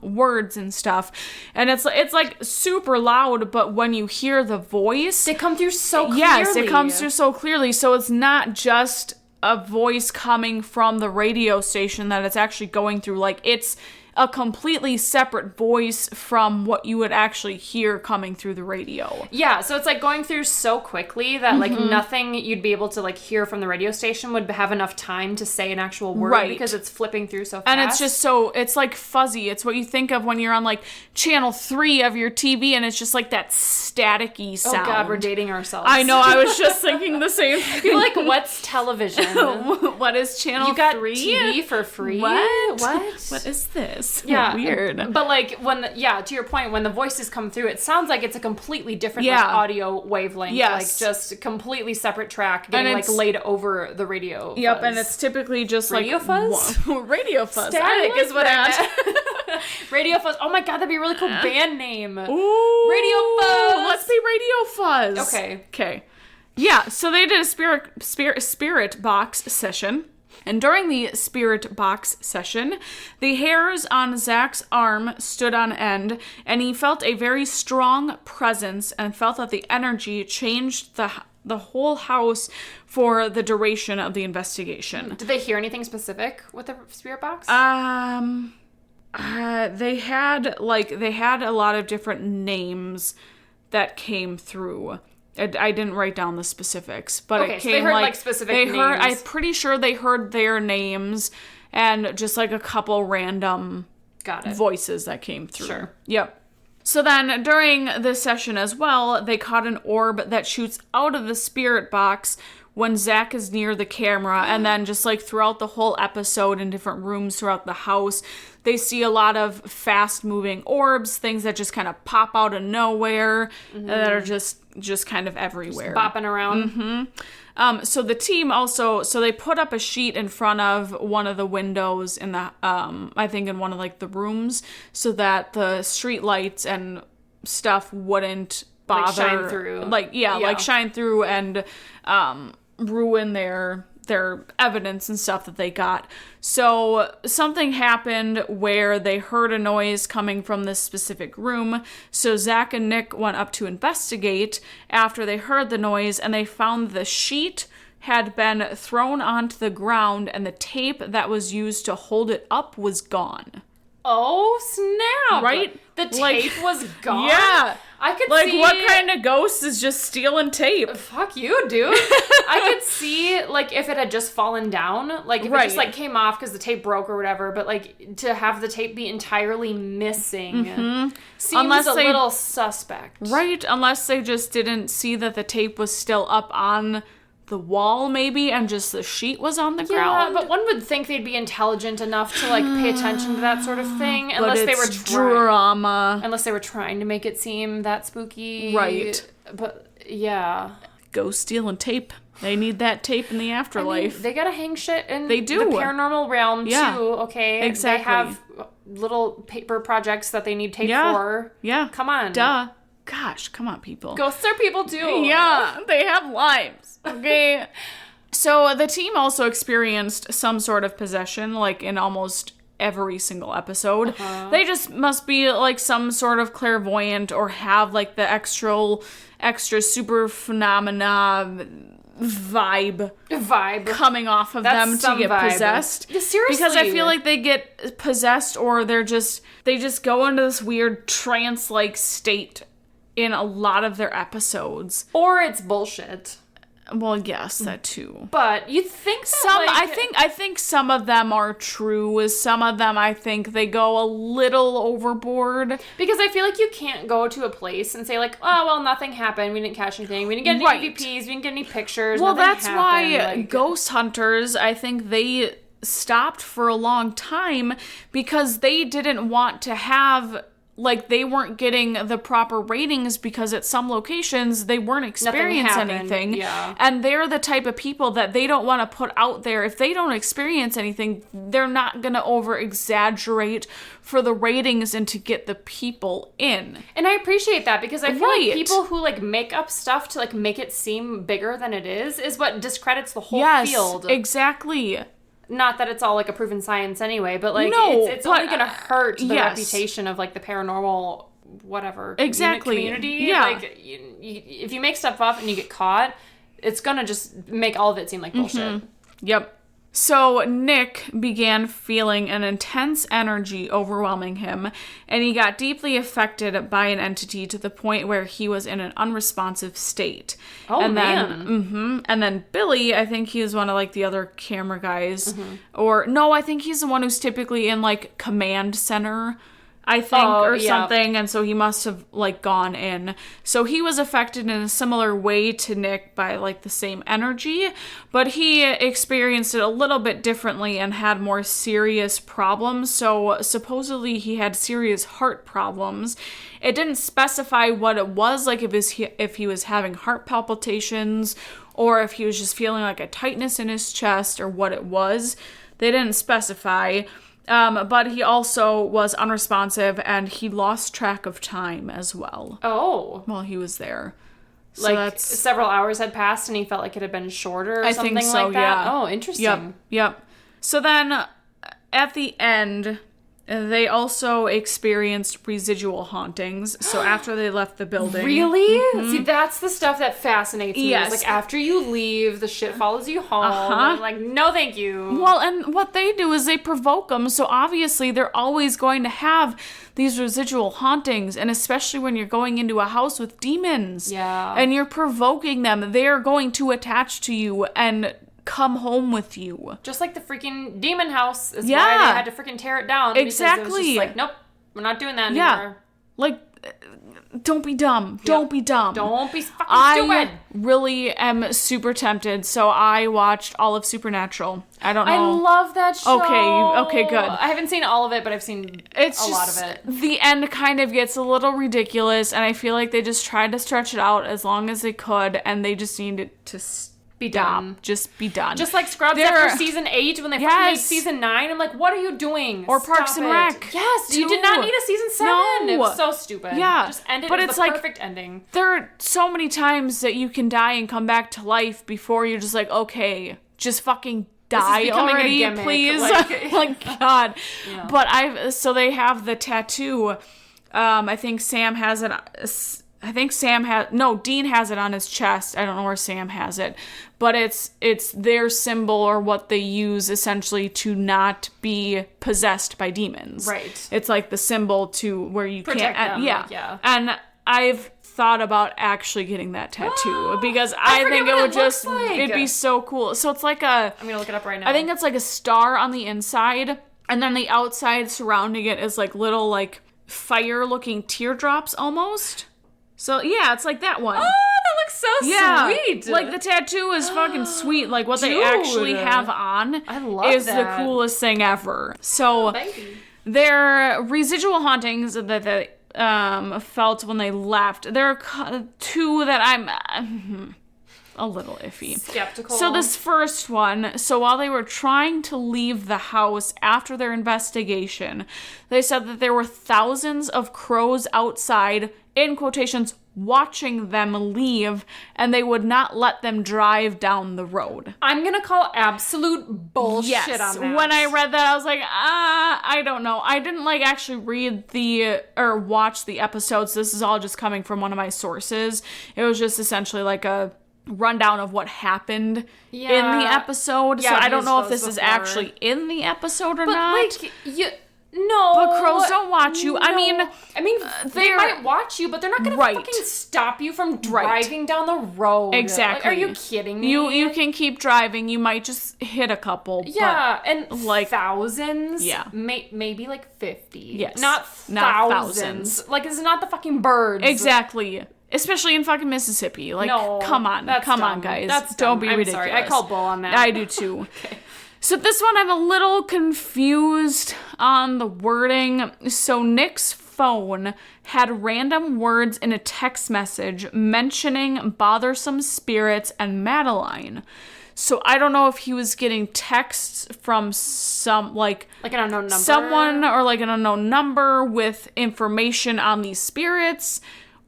words and stuff. And it's like super loud, but when you hear the voice, they come through so clearly. Yes, it comes through so clearly. So it's not just a voice coming from the radio station that it's actually going through. Like, it's a completely separate voice from what you would actually hear coming through the radio. Yeah, so it's like going through so quickly that like nothing you'd be able to like hear from the radio station would have enough time to say an actual word because it's flipping through so fast. And it's just it's like fuzzy. It's what you think of when you're on like channel 3 of your TV and it's just like that staticky sound. Oh god, we're dating ourselves. I know, I was just thinking the same thing. You're like, what's television? What is channel 3? You got TV for free? What? What is this? Yeah, weird. But like to your point, when the voices come through, it sounds like it's a completely different like, audio wavelength. Yes. Like just a completely separate track getting like laid over the radio. Yep, fuzz. And it's typically just radio like fuzz. Radio fuzz. Static is what I meant. Radio fuzz. Oh my god, that'd be a really cool band name. Ooh, Radio fuzz. Let's be Radio Fuzz. Okay. Yeah. So they did a spirit box session. And during the spirit box session, the hairs on Zach's arm stood on end, and he felt a very strong presence and felt that the energy changed the whole house for the duration of the investigation. Did they hear anything specific with the spirit box? They had a lot of different names that came through. I didn't write down the specifics, but it came so they heard like specific names. I'm pretty sure they heard their names and just like a couple random voices that came through. Sure. Yep. So then during this session as well, they caught an orb that shoots out of the spirit box when Zach is near the camera, and then just like throughout the whole episode in different rooms throughout the house, they see a lot of fast-moving orbs, things that just kind of pop out of nowhere, that are just kind of everywhere. Just bopping around. So the team also, so they put up a sheet in front of one of the windows in the, I think in one of like the rooms, so that the street lights and stuff wouldn't bother. Like shine through. Like shine through and ruin their evidence and stuff that they got. So something happened where they heard a noise coming from this specific room. So Zach and Nick went up to investigate after they heard the noise, and they found the sheet had been thrown onto the ground and the tape that was used to hold it up was gone. Oh, snap. Right? The tape was gone? Yeah. I could like, see... what kind of ghost is just stealing tape? Fuck you, dude. I could see, like, if it had just fallen down. Like, if it just, like, came off because the tape broke or whatever. But, like, to have the tape be entirely missing seems a little suspect. Right? Unless they just didn't see that the tape was still up on the wall, maybe, and just the sheet was on the ground. Yeah, but one would think they'd be intelligent enough to, like, pay attention to that sort of thing. Unless but they were drama. Unless they were trying to make it seem that spooky. Right. But, yeah. Ghost stealing tape. They need that tape in the afterlife. I mean, they gotta hang shit in they do. the paranormal realm, too, okay? Exactly. They have little paper projects that they need tape for. Yeah. Come on. Duh. Gosh, come on, people. Ghosts are people, too. Yeah, they have lives, okay? So the team also experienced some sort of possession, like in almost every single episode. They just must be like some sort of clairvoyant or have like the extra super phenomena vibe coming off of them to get possessed. Seriously. Because I feel like they get possessed or they just go into this weird trance-like state in a lot of their episodes. Or it's bullshit. Well, yes, that too. But you'd think that, I think some of them are true. Some of them, I think they go a little overboard. Because I feel like you can't go to a place and say like, oh, well, nothing happened. We didn't catch anything. We didn't get any EVPs. We didn't get any pictures. Well, that's happened. why ghost hunters, I think they stopped for a long time because they didn't want to have... Like, they weren't getting the proper ratings because at some locations, they weren't experiencing anything. Yeah. And they're the type of people that they don't want to put out there. If they don't experience anything, they're not going to over-exaggerate for the ratings and to get the people in. And I appreciate that because I feel like people who, like, make up stuff to, like, make it seem bigger than it is what discredits the whole field. Yes, exactly. Not that it's all, like, a proven science anyway, but, like, it's only going to hurt the reputation of, like, the paranormal whatever community. Yeah. Like, if you make stuff up and you get caught, it's going to just make all of it seem like bullshit. Yep. So Nick began feeling an intense energy overwhelming him, and he got deeply affected by an entity to the point where he was in an unresponsive state. Oh, and man. And then Billy, I think he was one of, like, the other camera guys. Or, no, I think he's the one who's typically in, like, command center, I think, something, and so he must have, like, gone in. So he was affected in a similar way to Nick by, like, the same energy, but he experienced it a little bit differently and had more serious problems. So supposedly he had serious heart problems. It didn't specify what it was, like if he was having heart palpitations or if he was just feeling like a tightness in his chest or what it was. They didn't specify. But he also was unresponsive, and he lost track of time as well. Oh. While he was there. So like, several hours had passed, and he felt like it had been shorter or something like that? Yeah. Oh, interesting. Yep. So then, at the end... They also experienced residual hauntings. So after they left the building. Really? See, that's the stuff that fascinates me. Yes. It's like after you leave, the shit follows you home. I'm like, no, thank you. Well, and what they do is they provoke them. So obviously they're always going to have these residual hauntings. And especially when you're going into a house with demons. Yeah. And you're provoking them. They're going to attach to you and come home with you. Just like the freaking demon house is why they had to freaking tear it down. Exactly. Because it was just like, nope, we're not doing that anymore. Like, don't be dumb. Yep. Don't be dumb. Don't be fucking stupid. I really am super tempted, so I watched all of Supernatural. I don't know. I love that show. Okay, good. I haven't seen all of it, but I've seen a lot of it. The end kind of gets a little ridiculous, and I feel like they just tried to stretch it out as long as they could, and they just needed to be done. Just be done. Just like Scrubs after season 8 when they first made season 9. I'm like, what are you doing? Or Parks and Rec. Yes, you did not need a season 7. No. It was so stupid. Yeah. Just ended with the perfect ending. There are so many times that you can die and come back to life before you're just like, okay, just fucking die already, please. Like God. Yeah. But so they have the tattoo. I think Sam has it. Dean has it on his chest. I don't know where Sam has it. But it's their symbol or what they use essentially to not be possessed by demons. Right. It's like the symbol to where you protect can't. Them, yeah. And I've thought about actually getting that tattoo because I think it would just, it'd be so cool. So it's like I'm going to look it up right now. I think it's like a star on the inside and then the outside surrounding it is like little like fire looking teardrops almost. So, yeah, it's like that one. Oh, that looks so sweet. Like, the tattoo is fucking sweet. Like, what they actually have on is the coolest thing ever. So, their residual hauntings that they felt when they left, there are 2 that I'm a little iffy. Skeptical. So, this first one, while they were trying to leave the house after their investigation, they said that there were thousands of crows outside, in quotations, watching them leave, and they would not let them drive down the road. I'm gonna call absolute bullshit on that. When I read that, I was like, I don't know. I didn't actually read or watch the episodes. This is all just coming from one of my sources. It was just essentially like a rundown of what happened in the episode. Yeah, so I don't know if this is actually in the episode or not. No. But crows don't watch you. No. I mean, they might watch you, but they're not going to fucking stop you from driving down the road. Exactly. Are you kidding me? You can keep driving. You might just hit a couple. Yeah, and thousands? Yeah. Maybe 50. Yes. Not thousands. Like, it's not the fucking birds. Exactly. Especially in fucking Mississippi. No, come on. Come on, guys. That's don't be ridiculous. Sorry. I call bull on that. I do too. Okay. So this one, I'm a little confused on the wording. So Nick's phone had random words in a text message mentioning bothersome spirits and Madeline. So I don't know if he was getting texts from some, like an unknown number. Someone or an unknown number with information on these spirits.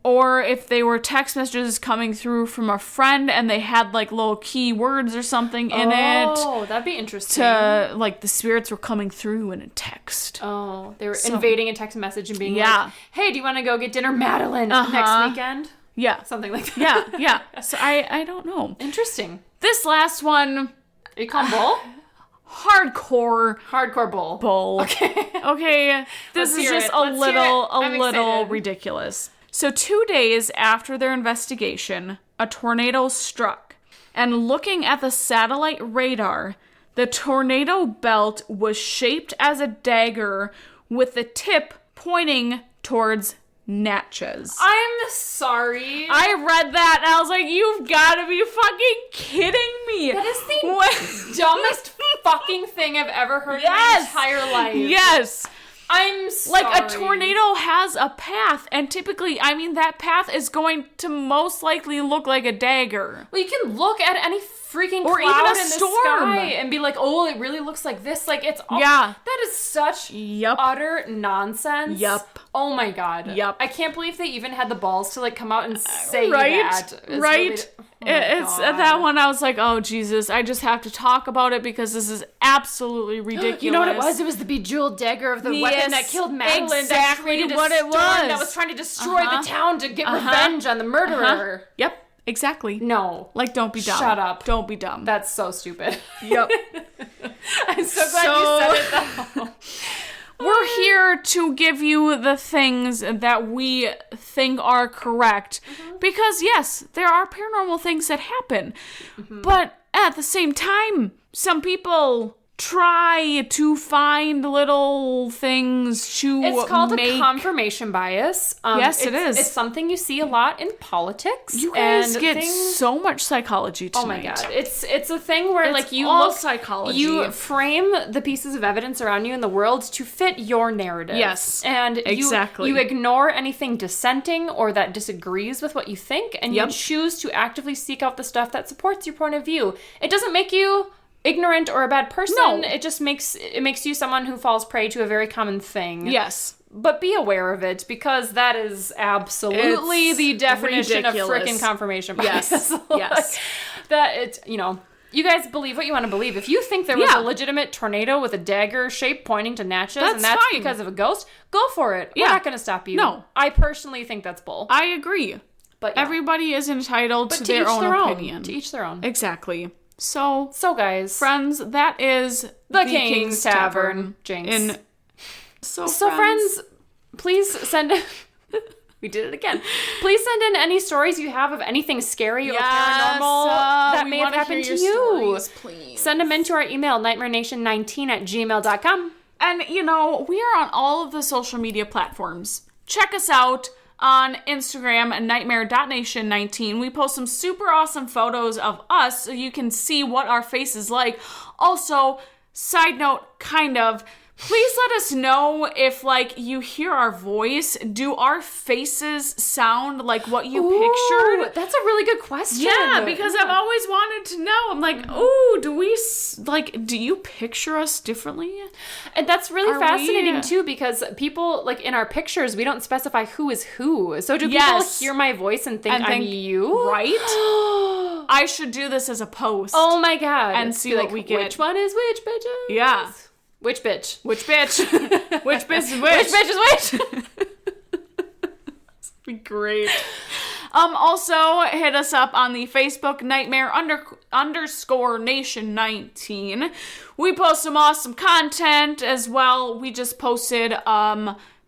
Or if they were text messages coming through from a friend and they had little keywords or something in it. Oh, that'd be interesting. To the spirits were coming through in a text. Oh, they were invading a text message and being like, "Hey, do you want to go get dinner, Madeline, next weekend?" Yeah, something like that. Yeah. So I don't know. Interesting. This last one. Are you calling bull? Hardcore bull. Okay. This is just a little ridiculous. So 2 days after their investigation, a tornado struck. And looking at the satellite radar, the tornado belt was shaped as a dagger with the tip pointing towards Natchez. I'm sorry. I read that and I was like, you've got to be fucking kidding me. That is the dumbest fucking thing I've ever heard in my entire life. Yes. I'm sorry. A tornado has a path, and typically, that path is going to most likely look like a dagger. Well, you can look at any freaking or cloud even a in the storm sky and be like, oh, it really looks like this. It's all, that is such utter nonsense. Yep. Oh my God. Yep. I can't believe they even had the balls to come out and say that. Right. It's that one. I was like, oh Jesus, I just have to talk about it because this is absolutely ridiculous. You know what it was? It was the bejeweled dagger of the weapon that killed Madeline. Exactly what it was. That was trying to destroy the town to get revenge on the murderer. Yep. Exactly. No. Don't be dumb. Shut up. Don't be dumb. That's so stupid. Yep. I'm so glad you said it though. We're here to give you the things that we think are correct. Because, yes, there are paranormal things that happen. But at the same time, some people try to find little things to It's called a confirmation bias. Yes, it is. It's something you see a lot in politics. You guys get so much psychology tonight. Oh my God. It's a thing where it's all psychology. You frame the pieces of evidence around you in the world to fit your narrative. Yes. And exactly. You ignore anything dissenting or that disagrees with what you think, and you choose to actively seek out the stuff that supports your point of view. It doesn't make you ignorant or a bad person. No. It just makes you someone who falls prey to a very common thing. Yes. But be aware of it, because that is absolutely the definition of frickin' confirmation bias. Yes. Yes. That it's, you guys believe what you want to believe. If you think there was a legitimate tornado with a dagger shape pointing to Natchez, and that's fine. Because of a ghost, go for it. We're not going to stop you. No. I personally think that's bull. I agree. But everybody is entitled to their own opinion. To each their own. Exactly. So guys, friends, that is the King's Tavern. Jinx. So friends, please send. We did it again. Please send in any stories you have of anything scary or paranormal that may have happened to you. Stories, please. Send them into our email, nightmarenation19@gmail.com. And we are on all of the social media platforms. Check us out on Instagram at nightmare.nation19. We post some super awesome photos of us so you can see what our face is like. Also, side note, please let us know if, you hear our voice. Do our faces sound like what you pictured? That's a really good question. Yeah, because I've always wanted to know. I'm like, do you picture us differently? And that's really fascinating, too, because people, in our pictures, we don't specify who is who. So do people hear my voice and think I'm you? Right? I should do this as a post. Oh, my God. And see what we get. Which one is which, bitches? Yeah. Which bitch? Which bitch? Which bitch is which? Which bitch is which? This would be great. Also, hit us up on the Facebook _Nation19. We post some awesome content as well. We just posted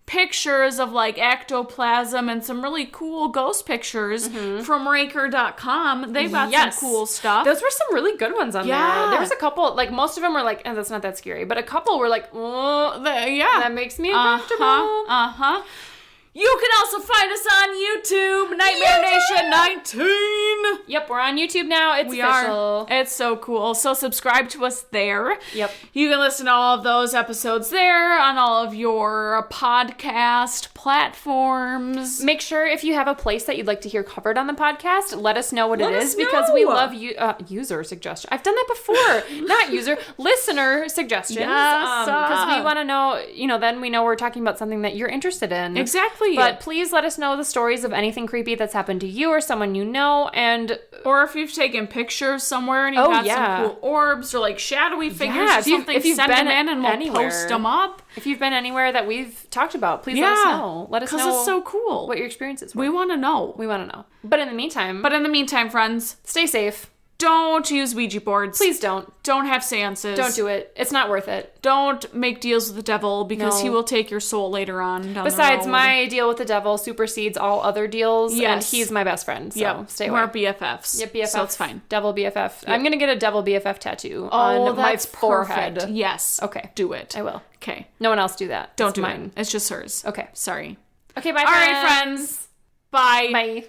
pictures of ectoplasm and some really cool ghost pictures from Raker.com. They've got some cool stuff. Those were some really good ones on there. There was a couple, most of them were that's not that scary, but a couple were that makes me uncomfortable. You can also find us on YouTube, Nightmare Nation 19. Yep, we're on YouTube now. It's official. It's so cool. So subscribe to us there. Yep. You can listen to all of those episodes there on all of your podcast platforms. Make sure if you have a place that you'd like to hear covered on the podcast, let us know what it is, because we love user suggestions. I've done that before. Not user, listener suggestions. Yes. Because we want to know, then we know we're talking about something that you're interested in. Exactly. But please let us know the stories of anything creepy that's happened to you or someone you know, or if you've taken pictures somewhere and you've got some cool orbs or shadowy figures or something, if you've send them in and we'll post them up. If you've been anywhere that we've talked about, please let us know. Let us know. Because it's so cool. What your experiences were. We want to know. But in the meantime, friends, stay safe. Don't use Ouija boards. Please don't. Don't have seances. Don't do it. It's not worth it. Don't make deals with the devil, because he will take your soul later on down Besides, the road. my deal with the devil supersedes all other deals, and he's my best friend, so stay away. We're BFFs. Yep, BFF. So it's fine. Devil BFF. Yep. I'm going to get a devil BFF tattoo on my forehead. Perfect. Yes. Okay. Do it. I will. Okay. No one else do that. Don't do mine. It's just hers. Okay. Sorry. Okay, bye, all right, friends. Bye. Bye.